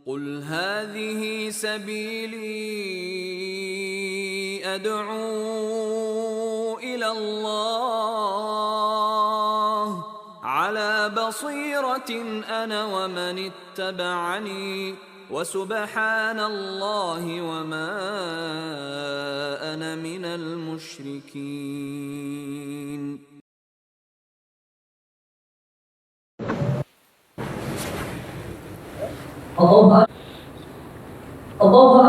قل هذه سبيلي أدعو إلى الله على بصيرة أنا ومن اتبعني وسبحان الله وما أنا من المشركين. الله أكبر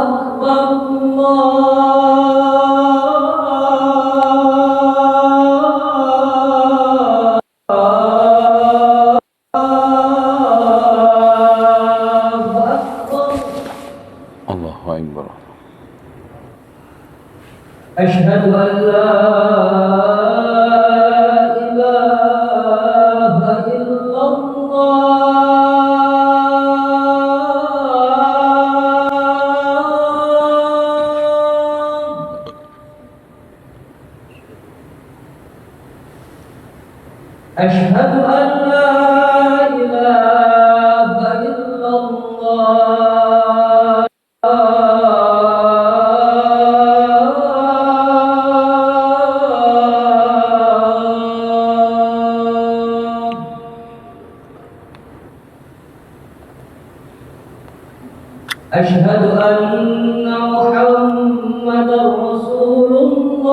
الله أكبر. أشهد أن لا إله إلا الله. أشهد أن لا إله إلا الله. أشهد أن محمدا رسول الله.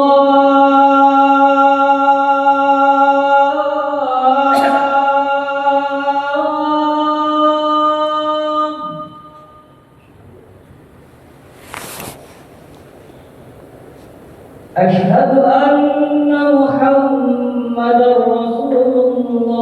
أشهد أن محمدا رسول الله.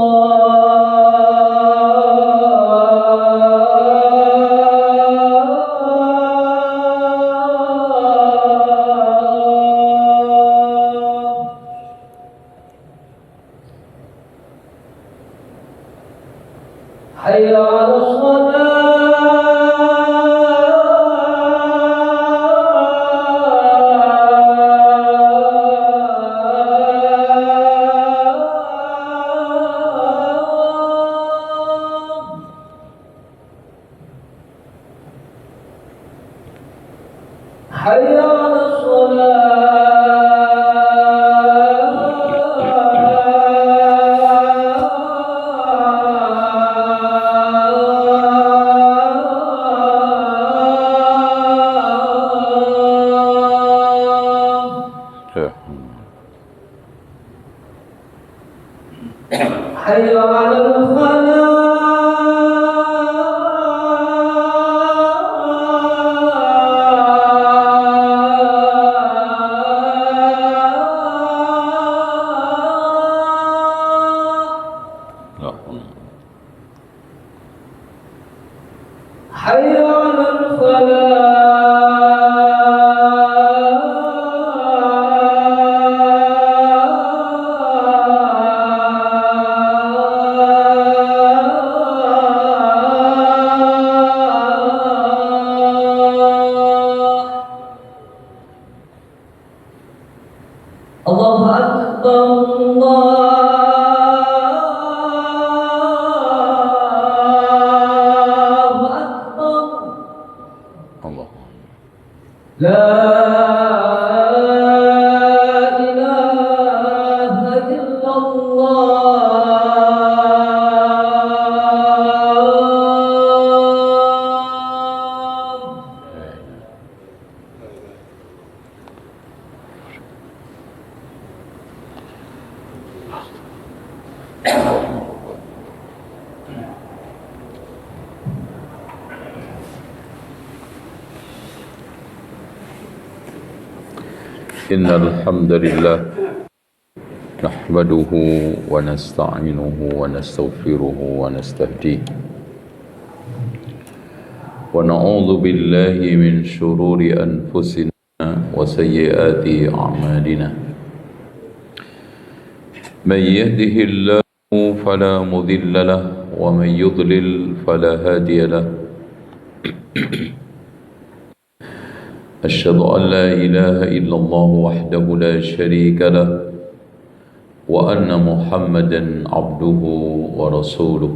حي على الصلاة. حي على الصلاة. حي على الفلاح. حي على الفلاح. الله أكبر الله أكبر. الله لا إله إلا الله. إن الحمد لله نحمده ونستعينه ونستغفره ونستهديه ونعوذ بالله من شرور أنفسنا وسيئات أعمالنا. من يهده الله فلا مضل له ومن يضلل فلا هادي له. أشهد أن لا إله إلا الله وحده لا شريك له وأن محمدا عبده ورسوله.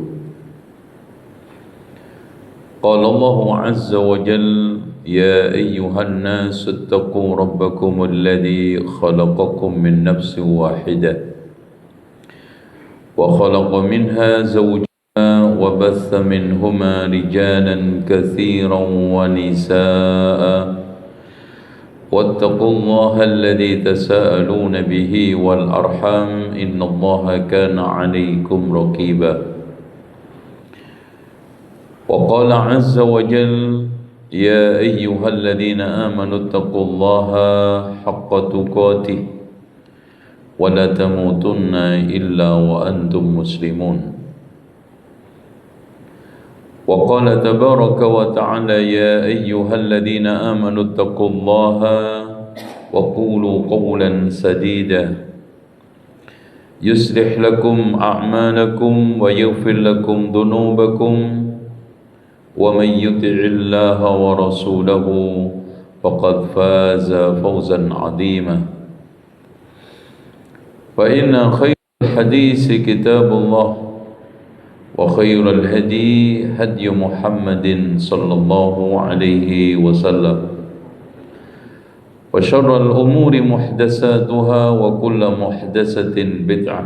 قال الله عز وجل يا أيها الناس اتقوا ربكم الذي خلقكم من نفس واحدة وخلق منها زوجها وبث منهما رجالا كثيرا ونساء واتقوا الله الذي تساءلون به والأرحام إن الله كان عليكم رقيبا وقال عز وجل يا أيها الذين آمنوا اتقوا الله حق تقاته ولا تموتن إلا وأنتم مسلمون وقال تبارك وتعالى يا أيها الذين آمنوا اتقوا الله وقولوا قولا سديدا يصلح لكم أعمالكم ويغفر لكم ذنوبكم ومن يطع الله ورسوله فقد فاز فوزا عظيما فإن خير الحديث كتاب الله وخير الهدي هدي محمد صلى الله عليه وسلم وشر الأمور محدثاتها وكل محدثة بدعة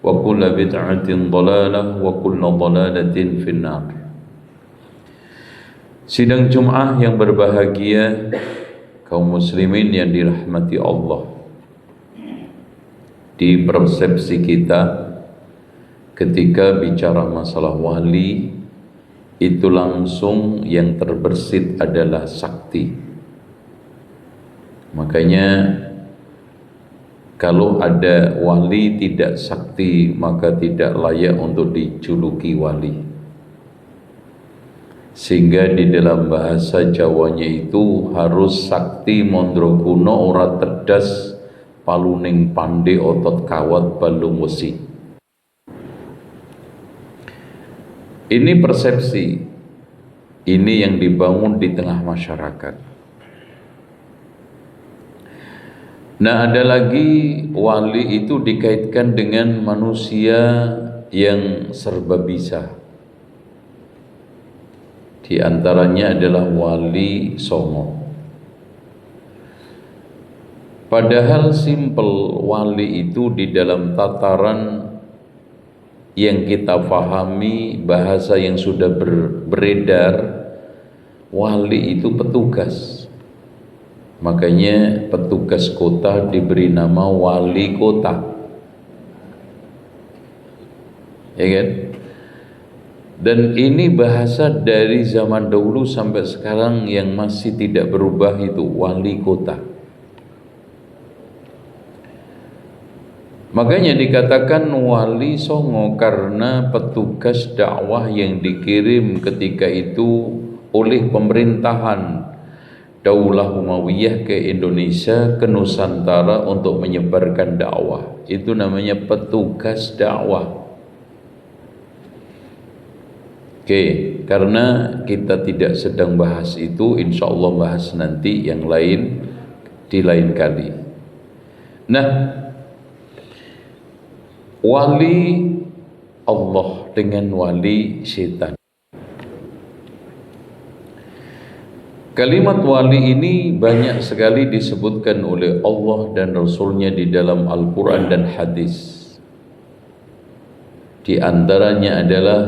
وكل بدعة ضلالة وكل ضلالة في النار. Sidang Jum'ah yang berbahagia, kaum muslimin yang dirahmati Allah. Di persepsi kita ketika bicara masalah wali, itu langsung yang terbersit adalah sakti. Makanya kalau ada wali tidak sakti, maka tidak layak untuk dijuluki wali. Sehingga di dalam bahasa Jawanya itu harus sakti mondro kuno ora tedas paluning pande otot kawat balung wesi. Ini persepsi, ini yang dibangun di tengah masyarakat. Nah, ada lagi wali itu dikaitkan dengan manusia yang serba bisa. Di antaranya adalah wali songo. Padahal simpel, wali itu di dalam tataran yang kita fahami, bahasa yang sudah beredar, wali itu petugas. Makanya petugas kota diberi nama wali kota, ya kan? Dan ini bahasa dari zaman dahulu sampai sekarang yang masih tidak berubah, itu wali kota. Makanya dikatakan wali songo karena petugas dakwah yang dikirim ketika itu oleh pemerintahan Daulah Umayyah ke Indonesia, ke Nusantara untuk menyebarkan dakwah. Itu namanya petugas dakwah. Oke, karena kita tidak sedang bahas itu, insya Allah bahas nanti yang lain di lain kali. Nah, wali Allah dengan wali setan. Kalimat wali ini banyak sekali disebutkan oleh Allah dan Rasulnya di dalam Al-Quran dan hadis. Di antaranya adalah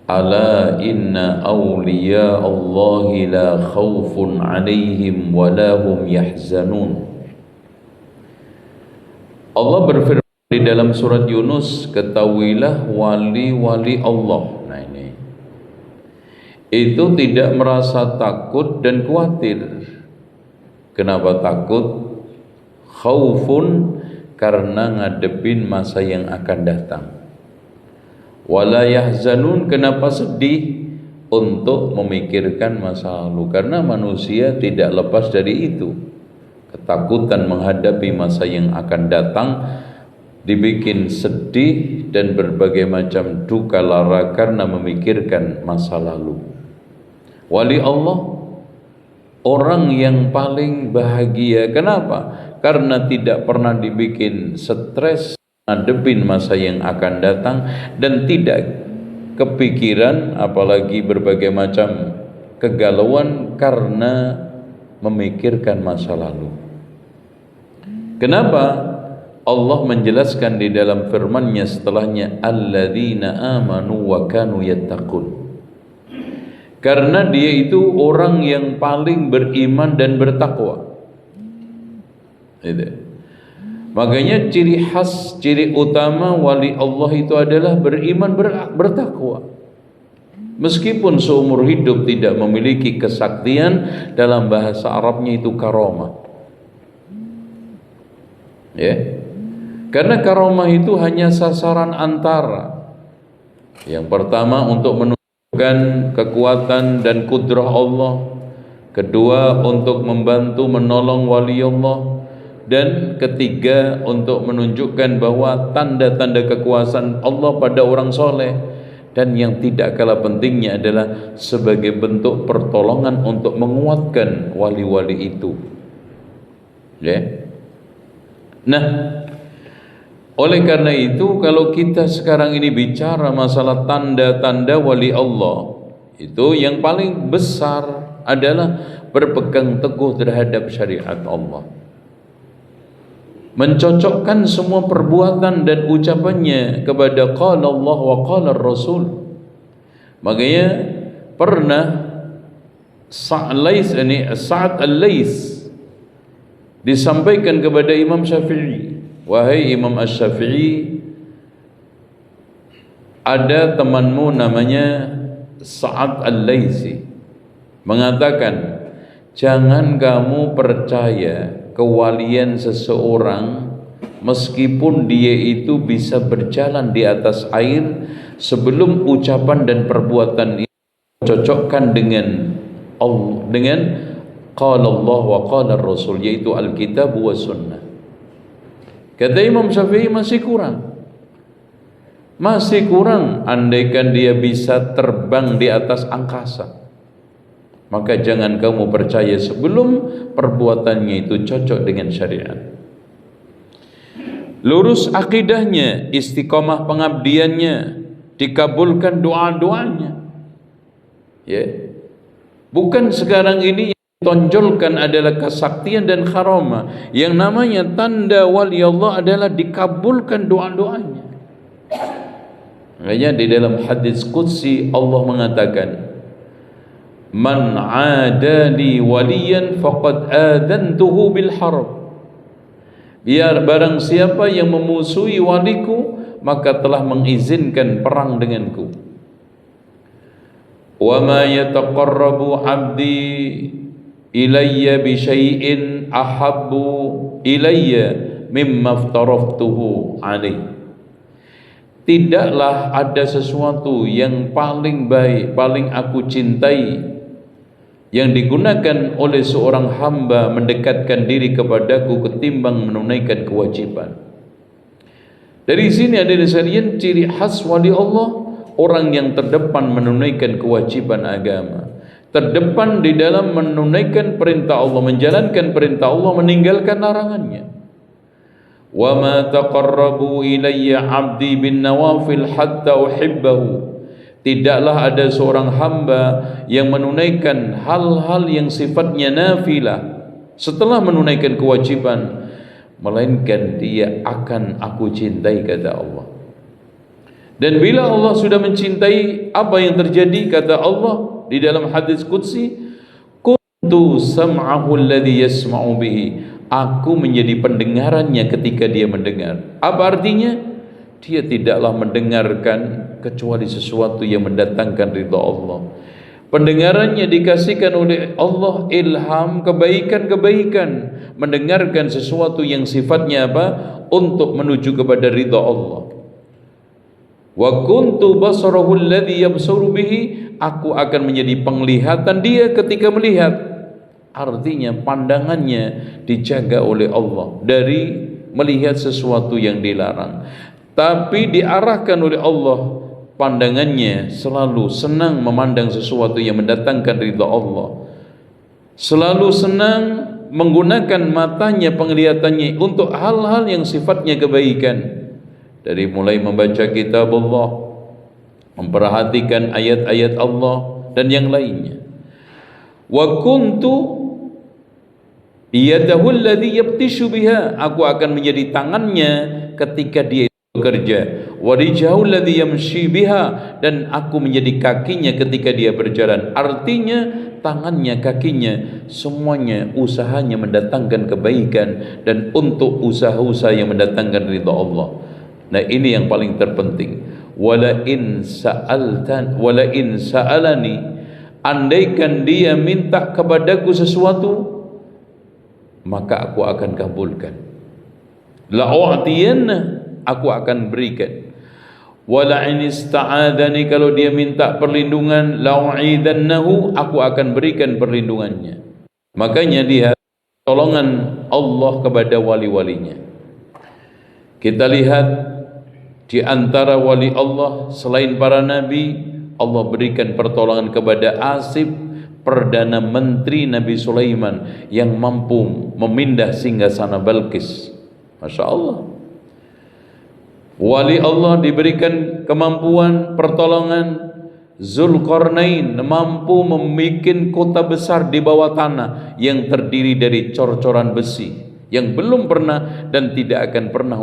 Ala inna awliya Allahi la khawfun alaihim wa lahum yahzanun. Allah berfirman di dalam surat Yunus, ketahuilah wali-wali Allah. Nah ini, itu tidak merasa takut dan khawatir. Kenapa takut? Khawfun, karena ngadepin masa yang akan datang. Wala yahzanun, kenapa sedih? Untuk memikirkan masa lalu, karena manusia tidak lepas dari itu. Ketakutan menghadapi masa yang akan datang, dibikin sedih dan berbagai macam duka lara karena memikirkan masa lalu. Wali Allah, orang yang paling bahagia. Kenapa? Karena tidak pernah dibikin stres ngadepin masa yang akan datang, dan tidak kepikiran, apalagi berbagai macam kegalauan karena memikirkan masa lalu. Kenapa? Allah menjelaskan di dalam firman-Nya setelahnya, alladzina amanu wa kanu yattaqun. Karena dia itu orang yang paling beriman dan bertakwa. Itu. Makanya ciri khas, ciri utama wali Allah itu adalah beriman, bertakwa. Meskipun seumur hidup tidak memiliki kesaktian, dalam bahasa Arabnya itu karomah. Ya. Karena karomah itu hanya sasaran antara. Yang pertama untuk menunjukkan kekuatan dan kudrah Allah. Kedua untuk membantu menolong wali Allah. Dan ketiga untuk menunjukkan bahwa tanda-tanda kekuasaan Allah pada orang soleh. Dan yang tidak kalah pentingnya adalah sebagai bentuk pertolongan untuk menguatkan wali-wali itu. Ya. Nah, oleh karena itu kalau kita sekarang ini bicara masalah tanda-tanda wali Allah, itu yang paling besar adalah berpegang teguh terhadap syariat Allah, mencocokkan semua perbuatan dan ucapannya kepada qala Allah wa qala Rasul. Makanya pernah Sa'ad al-Lais disampaikan kepada Imam Syafi'i, wahai Imam Asy-Syafi'i, ada temanmu namanya Sa'ad al-Laisi mengatakan, jangan kamu percaya kewalian seseorang meskipun dia itu bisa berjalan di atas air sebelum ucapan dan perbuatan itu cocokkan dengan Allah, dengan qala Allah wa qala Rasul, yaitu Alkitab wa Sunnah. Kata Imam Syafi'i masih kurang andaikan dia bisa terbang di atas angkasa, maka jangan kamu percaya sebelum perbuatannya itu cocok dengan syariat. Lurus akidahnya, istiqomah pengabdiannya, dikabulkan doa-doanya. Ya. Bukan sekarang ini yang ditonjolkan adalah kesaktian dan karamah. Yang namanya tanda wali Allah adalah dikabulkan doa-doanya. Makanya di dalam hadis qudsi Allah mengatakan, man adali waliyan faqad adantuhu bil harb. Biar barang siapa yang memusuhi waliku, maka telah mengizinkan perang denganku. Wa ma yataqarrabu 'abdi ilayya bi syai'in ahabbu ilayya mimma aftaraftuhu alaihi. Tidaklah ada sesuatu yang paling baik, paling aku cintai, yang digunakan oleh seorang hamba mendekatkan diri kepadaku ketimbang menunaikan kewajiban. Dari sini ada sekalian ciri khas wali Allah, orang yang terdepan menunaikan kewajiban agama, terdepan di dalam menunaikan perintah Allah, menjalankan perintah Allah, meninggalkan larangannya. Wa ma taqarrabu ilayya 'abdi bin nawafil hatta uhibbahu. Tidaklah ada seorang hamba yang menunaikan hal-hal yang sifatnya nafilah setelah menunaikan kewajiban, melainkan dia akan aku cintai, kata Allah. Dan bila Allah sudah mencintai, apa yang terjadi? Kata Allah di dalam hadis qudsi, kuntu sam'ahu alladhi yasma'u bihi. Aku menjadi pendengarannya ketika dia mendengar. Apa artinya? Dia tidaklah mendengarkan kecuali sesuatu yang mendatangkan ridha Allah. Pendengarannya dikasihkan oleh Allah ilham kebaikan-kebaikan, mendengarkan sesuatu yang sifatnya apa? Untuk menuju kepada ridha Allah. Wa kuntu basarahu alladhi yabsuru bihi. Aku akan menjadi penglihatan dia ketika melihat. Artinya pandangannya dijaga oleh Allah dari melihat sesuatu yang dilarang, tapi diarahkan oleh Allah pandangannya selalu senang memandang sesuatu yang mendatangkan ridha Allah, selalu senang menggunakan matanya, penglihatannya untuk hal-hal yang sifatnya kebaikan, dari mulai membaca kitab Allah, memperhatikan ayat-ayat Allah dan yang lainnya. Wa kuntu yadahu alladhi yabtishu biha, aku akan menjadi tangannya ketika dia bekerja. Wa rijahu alladhi yamshi biha, dan aku menjadi kakinya ketika dia berjalan. Artinya tangannya, kakinya, semuanya usahanya mendatangkan kebaikan dan untuk usaha-usaha yang mendatangkan ridha Allah. Nah, ini yang paling terpenting. Wala in sa'alani, andaikan dia minta kepadaku sesuatu, maka aku akan kabulkan. La'u'tiyanna, aku akan berikan. Wala in ista'adani, kalau dia minta perlindungan, la'u'idannahu, aku akan berikan perlindungannya. Makanya lihat tolongan Allah kepada wali-walinya. Kita lihat di antara wali Allah selain para nabi, Allah berikan pertolongan kepada Asif, Perdana Menteri Nabi Sulaiman, yang mampu memindah singgasana Balqis. Masya Allah. Wali Allah diberikan kemampuan pertolongan. Zulkarnain mampu membuat kota besar di bawah tanah yang terdiri dari cor-coran besi yang belum pernah dan tidak akan pernah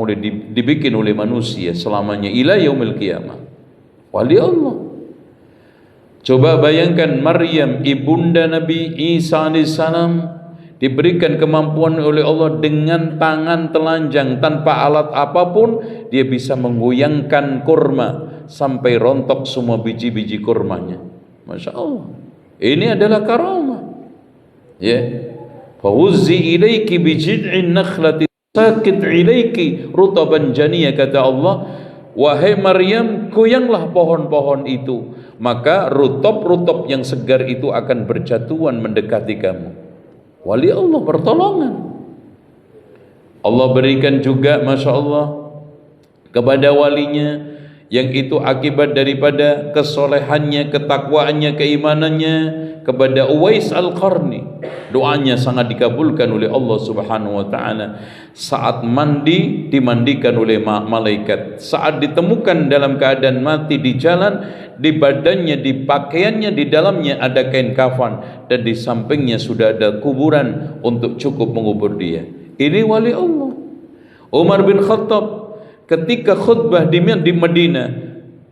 dibikin oleh manusia selamanya ila yaumil qiyamah. Wali Allah. Coba bayangkan Maryam, ibunda Nabi Isa alaihissalam, diberikan kemampuan oleh Allah dengan tangan telanjang tanpa alat apapun, dia bisa menggoyangkan kurma sampai rontok semua biji-biji kurmanya. Masya Allah. Ini adalah karamah. Ya. Fawuzzi ilaiki bijid'in nakhlati sakit ilaiki rutaban janiyah, kata Allah, wahai Maryam, goyanglah pohon-pohon itu, maka rutop-rutop yang segar itu akan berjatuhan mendekati kamu. Wali Allah pertolongan. Allah berikan juga, Masya Allah, kepada walinya, yang itu akibat daripada kesolehannya, ketakwaannya, keimanannya, kepada Uwais Al-Qarni. Doanya sangat dikabulkan oleh Allah Subhanahu wa taala. Saat mandi dimandikan oleh malaikat. Saat ditemukan dalam keadaan mati di jalan, di badannya, di pakaiannya, di dalamnya ada kain kafan, dan di sampingnya sudah ada kuburan untuk cukup mengubur dia. Ini wali Allah. Umar bin Khattab ketika khutbah di Madinah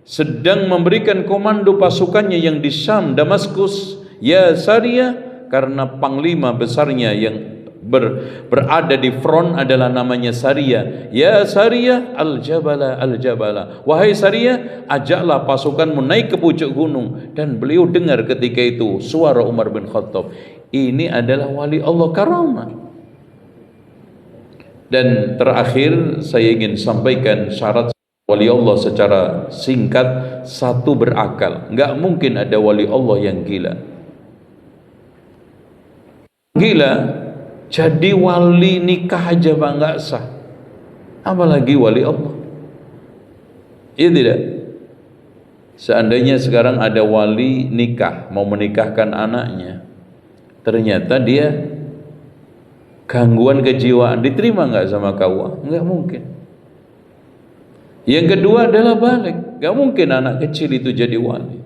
sedang memberikan komando pasukannya yang di Syam, Damaskus, ya Sariyah, karena panglima besarnya yang berada di front adalah namanya Sariyah. Ya Sariyah, al-jabala al-jabala, wahai Sariyah, ajaklah pasukanmu naik ke puncak gunung. Dan beliau dengar ketika itu suara Umar bin Khattab. Ini adalah wali Allah karamah. Dan terakhir saya ingin sampaikan syarat wali Allah secara singkat. Satu, berakal. Enggak mungkin ada wali Allah yang gila. Gila, jadi wali nikah aja bang nggak sah, apalagi wali Allah. Iya tidak? Seandainya sekarang ada wali nikah, mau menikahkan anaknya, ternyata dia gangguan kejiwaan, diterima nggak sama kau? Nggak mungkin. Yang kedua adalah balik, nggak mungkin anak kecil itu jadi wali.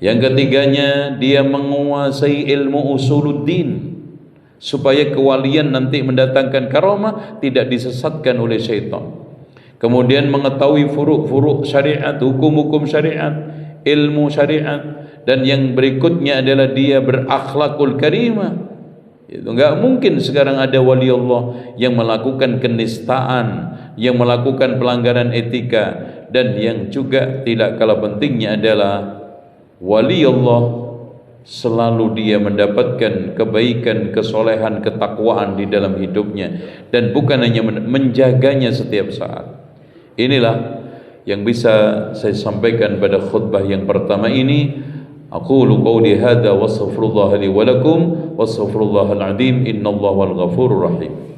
Yang ketiganya, dia menguasai ilmu usuluddin, supaya kewalian nanti mendatangkan karamah, tidak disesatkan oleh syaitan. Kemudian mengetahui furuk-furuk syariat, hukum-hukum syariat, ilmu syariat. Dan yang berikutnya adalah dia berakhlakul karimah. Itu enggak mungkin sekarang ada wali Allah yang melakukan kenistaan, yang melakukan pelanggaran etika, dan yang juga tidak kalah pentingnya adalah wali Allah selalu dia mendapatkan kebaikan, kesolehan, ketakwaan di dalam hidupnya, dan bukan hanya menjaganya setiap saat. Inilah yang bisa saya sampaikan pada khutbah yang pertama ini. Aqulu qawli hadza wa astaghfirullah li wa lakum wa astaghfirullahal azim, innallaha wal ghafurur rahim.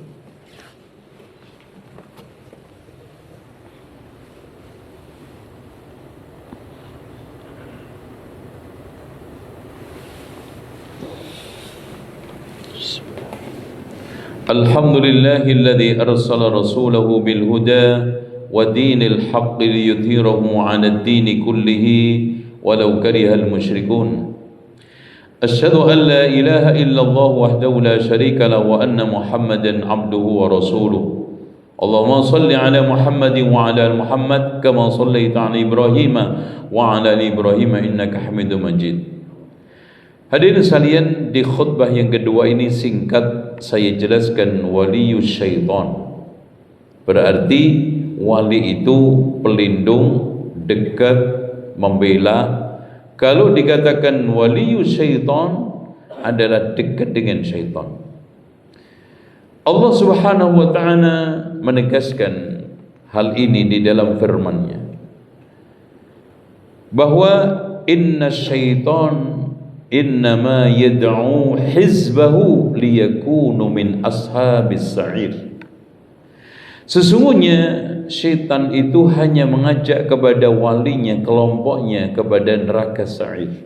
Alhamdulillahilladzi arsala rasulahu bil huda ودين الحق ليظهره على الدين كله ولو كره المشركون أشهد أن لا إله إلا الله وحده لا شريك له وأن محمدا عبده ورسوله اللهم صل على محمد وعلى آل محمد كما صليت على إبراهيم وعلى آل إبراهيم إنك حميد مجيد. Hadirin sekalian, di khutbah yang kedua ini singkat saya jelaskan waliyus syaitan. Berarti wali itu pelindung, dekat, membela. Kalau dikatakan waliyus syaitan adalah dekat dengan syaitan. Allah Subhanahu wa taala menegaskan hal ini di dalam firman-Nya bahwa inna syaitan innama yad'u hizbahu liyakunu min ashabis sa'ir. Sesungguhnya syaitan itu hanya mengajak kepada walinya, kelompoknya kepada neraka sa'ir.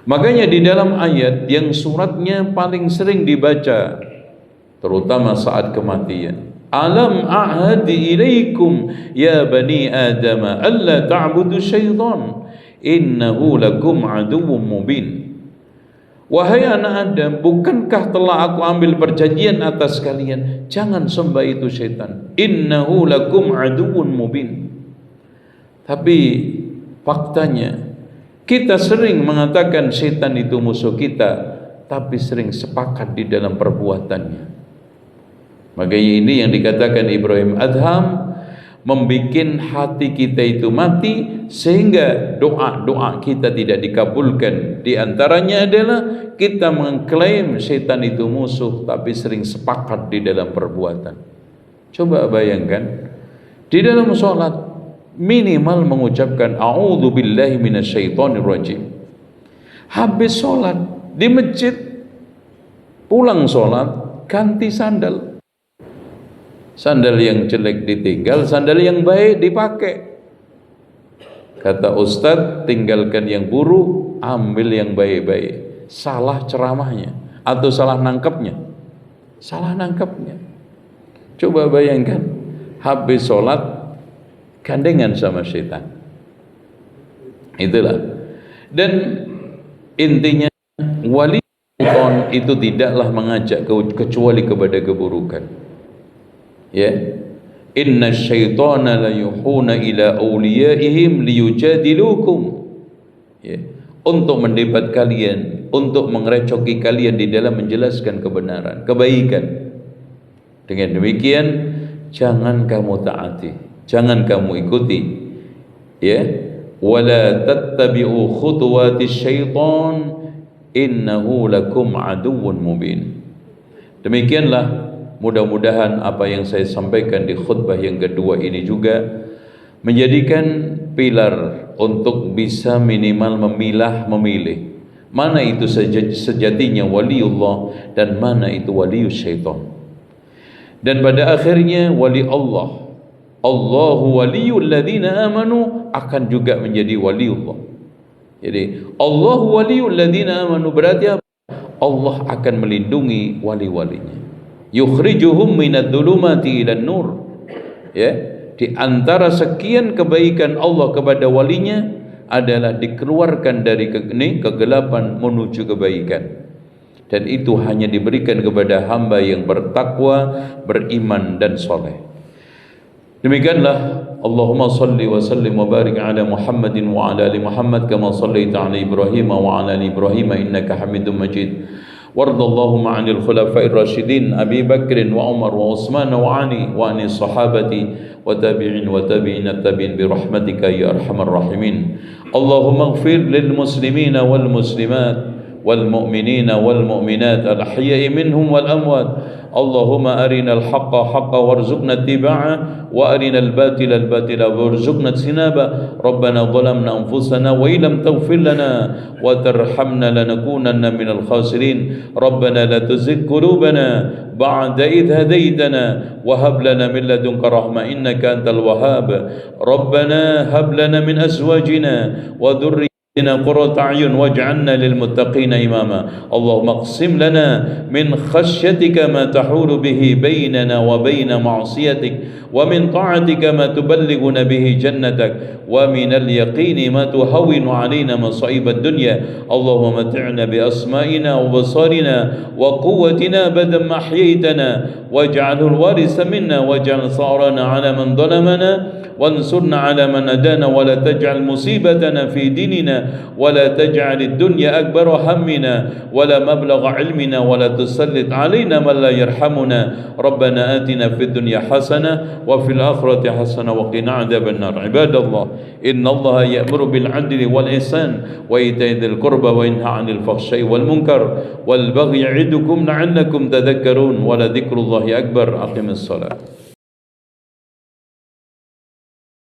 Makanya di dalam ayat yang suratnya paling sering dibaca terutama saat kematian, alam a'hadi ilaikum ya bani adam alla ta'budu syaitan innahu lakum aduwwum mubin. Wahai anak Adam, bukankah telah aku ambil perjanjian atas kalian, jangan sembah itu syaitan, innahu lakum aduwwun mubin. Tapi faktanya kita sering mengatakan syaitan itu musuh kita, tapi sering sepakat di dalam perbuatannya. Makanya ini yang dikatakan Ibrahim Adham, membikin hati kita itu mati sehingga doa-doa kita tidak dikabulkan. Di antaranya adalah kita mengklaim syaitan itu musuh tapi sering sepakat di dalam perbuatan. Coba bayangkan di dalam sholat minimal mengucapkan a'udzu billahi minasyaitonir rajim. Habis sholat di masjid, pulang sholat ganti sandal. Sandal yang jelek ditinggal, sandal yang baik dipakai. Kata Ustadz, tinggalkan yang buruk, ambil yang baik-baik. Salah ceramahnya atau salah nangkepnya? Salah nangkepnya. Coba bayangkan, habis sholat gandengan sama syaitan. Itulah. Dan intinya wali syaitan itu tidaklah mengajak kecuali kepada keburukan. Ya, inna syaitana la yuhuna ila awliyaihim liyujadilukum. Ya, untuk mendebat kalian, untuk mengerecoki kalian di dalam menjelaskan kebenaran, kebaikan. Dengan demikian jangan kamu taati, jangan kamu ikuti. Ya, wala tattabi'u khutuwatis syaitan innahu lakum aduwwun mubin. Demikianlah, mudah-mudahan apa yang saya sampaikan di khutbah yang kedua ini juga menjadikan pilar untuk bisa minimal memilih mana itu sejatinya waliullah dan mana itu walius syaitan. Dan pada akhirnya wali Allah, Allahu waliyul ladzina amanu, akan juga menjadi waliullah. Jadi Allahu waliyul ladzina amanu berarti apa? Allah akan melindungi wali-walinya. Yukhrijuhum minadh-dhulumati ilan nur. Ya, di antara sekian kebaikan Allah kepada walinya adalah dikeluarkan dari kegelapan menuju kebaikan. Dan itu hanya diberikan kepada hamba yang bertakwa, beriman dan soleh. Demikianlah, Allahumma salli wa sallim wa barik ala Muhammadin wa ala ali Muhammad kama sallaita ala Ibrahim wa ala ali Ibrahim innaka Hamidum Majid. وارض اللهم عن الخلفاء الراشدين أبي بكر وعمر وعثمان وعلي وعن الصحابة وتابعين وتابعين التابعين برحمتك يا أرحم الراحمين. اللهم اغفر للمسلمين والمسلمات والمؤمنين والمؤمنات الأحياء منهم والأموات. اللهم أرنا الحق حقا وارزقنا اتباعه وأرنا الباطل الباطل وارزقنا اجتنابه. ربنا ظلمنا أنفسنا وإن لم تغفر لنا وترحمنا لنكونن من الخاسرين. ربنا لا تزغ قلوبنا بعد إذ هديتنا وهب لنا من لدنك رحمة إنك أنت الوهاب. ربنا هب لنا من أزواجنا وذرياتنا إنا قرة أعين واجعلنا للمتقين إماما اللهم اقسم لنا من خشيتك ما تحول به بيننا وبين معصيتك ومن طاعتك ما تبلغنا به جنتك ومن اليقين ما تهون علينا مصائب الدنيا اللهم متعنا بأسمائنا وبصارنا وقوتنا أبدا ما أحييتنا واجعله الوارث منا واجعل ثأرنا على من ظلمنا وانصرنا على من أدانا ولا تجعل مصيبتنا في ديننا ولا تجعل الدنيا أكبر همنا ولا مبلغ علمنا ولا تسلط علينا من لا يرحمنا ربنا آتنا في الدنيا حسنة وفي الآخرة حسنة وقنا عذاب النار عباد الله إن الله يأمر بالعدل والإحسان وإيتاء ذي القربى وينهى عن الفحشاء والمنكر والبغي يعظكم لعلكم تذكرون ولذكر الله أكبر أقم الصلاة